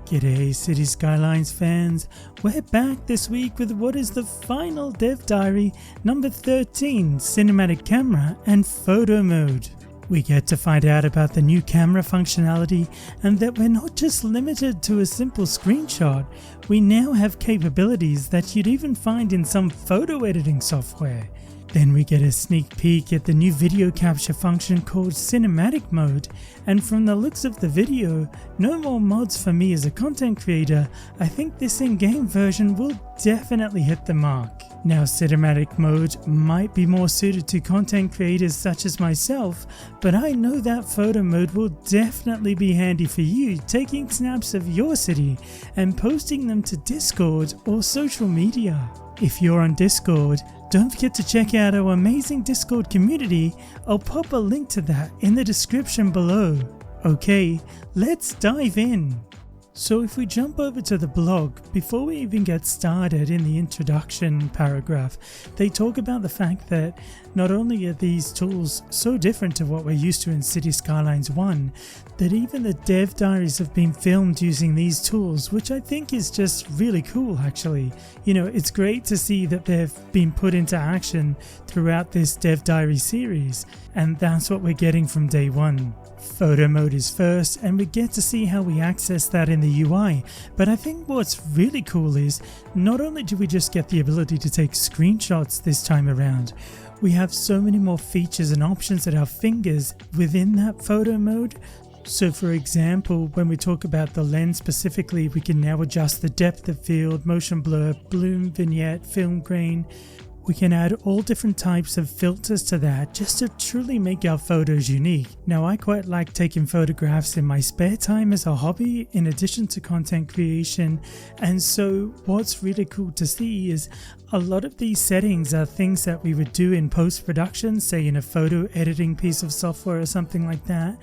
G'day City Skylines fans, we're back this week with what is the final dev diary number 13, Cinematic Camera and Photo Mode. We get to find out about the new camera functionality and that we're not just limited to a simple screenshot, we now have capabilities that you'd even find in some photo editing software. Then we get a sneak peek at the new video capture function called Cinematic Mode, and from the looks of the video, no more mods for me as a content creator. I think this in-game version will definitely hit the mark. Now Cinematic Mode might be more suited to content creators such as myself, but I know that Photo Mode will definitely be handy for you taking snaps of your city and posting them to Discord or social media. If you're on Discord, don't forget to check out our amazing Discord community. I'll pop a link to that in the description below. Okay, let's dive in. So if we jump over to the blog, before we even get started in the introduction paragraph, they talk about the fact that not only are these tools so different to what we're used to in City Skylines 1, that even the dev diaries have been filmed using these tools, which I think is just really cool actually. You know, it's great to see that they've been put into action throughout this dev diary series, and that's what we're getting from day one. Photo mode is first, and we get to see how we access that in the UI, but I think what's really cool is not only do we just get the ability to take screenshots this time around, we have so many more features and options at our fingers within that photo mode. So for example, when we talk about the lens specifically, we can now adjust the depth of field, motion blur, bloom, vignette, film grain. We can add all different types of filters to that just to truly make our photos unique. Now I quite like taking photographs in my spare time as a hobby in addition to content creation, and so what's really cool to see is a lot of these settings are things that we would do in post-production, say in a photo editing piece of software or something like that.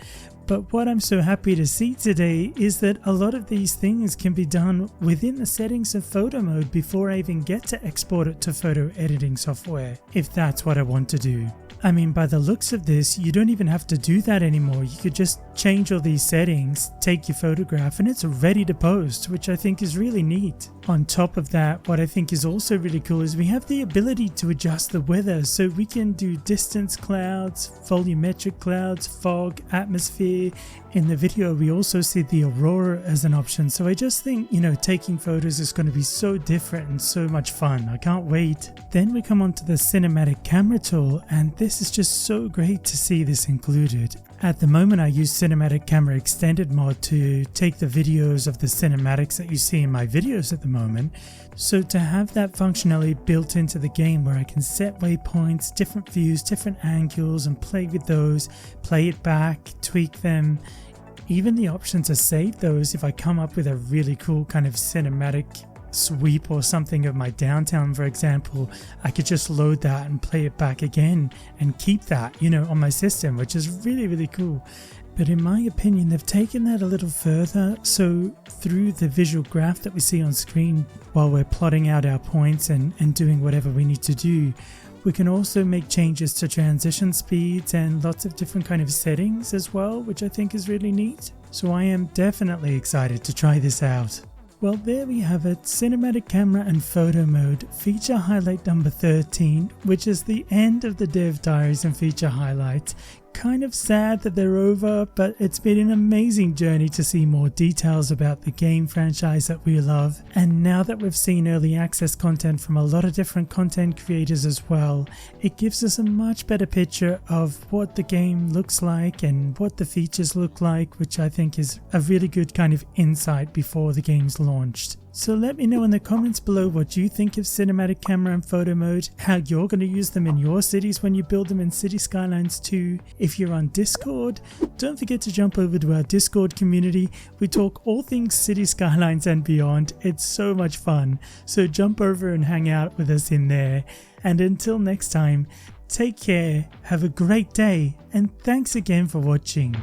But what I'm so happy to see today is that a lot of these things can be done within the settings of photo mode before I even get to export it to photo editing software, if that's what I want to do. I mean, by the looks of this, you don't even have to do that anymore. You could just change all these settings, take your photograph, and it's ready to post, which I think is really neat. On top of that, what I think is also really cool is we have the ability to adjust the weather, so we can do distance clouds, volumetric clouds, fog, atmosphere. In the video, we also see the aurora as an option, so I just think, you know, taking photos is going to be so different and so much fun. I can't wait. Then we come on to the cinematic camera tool, and this is just so great to see this included. At the moment I use Cinematic Camera Extended mod to take the videos of the cinematics that you see in my videos at the moment. So to have that functionality built into the game where I can set waypoints, different views, different angles and play with those, play it back, tweak them. Even the option to save those if I come up with a really cool kind of cinematic sweep or something of my downtown, for example, I could just load that and play it back again and keep that, you know, on my system, which is really cool. But in my opinion, they've taken that a little further, so through the visual graph that we see on screen while we're plotting out our points and doing whatever we need to do, we can also make changes to transition speeds and lots of different kind of settings as well, which I think is really neat. So I am definitely excited to try this out. Well, there we have it, Cinematic Camera and Photo Mode, feature highlight number 13, which is the end of the dev diaries and feature highlights. Kind of sad that they're over, but it's been an amazing journey to see more details about the game franchise that we love. And now that we've seen early access content from a lot of different content creators as well, it gives us a much better picture of what the game looks like and what the features look like, which I think is a really good kind of insight before the game's launched. So let me know in the comments below what you think of Cinematic Camera and Photo Mode, how you're going to use them in your cities when you build them in City Skylines 2. If you're on Discord, don't forget to jump over to our Discord community. We talk all things City Skylines and beyond. It's so much fun. So jump over and hang out with us in there. And until next time, take care, have a great day, and thanks again for watching.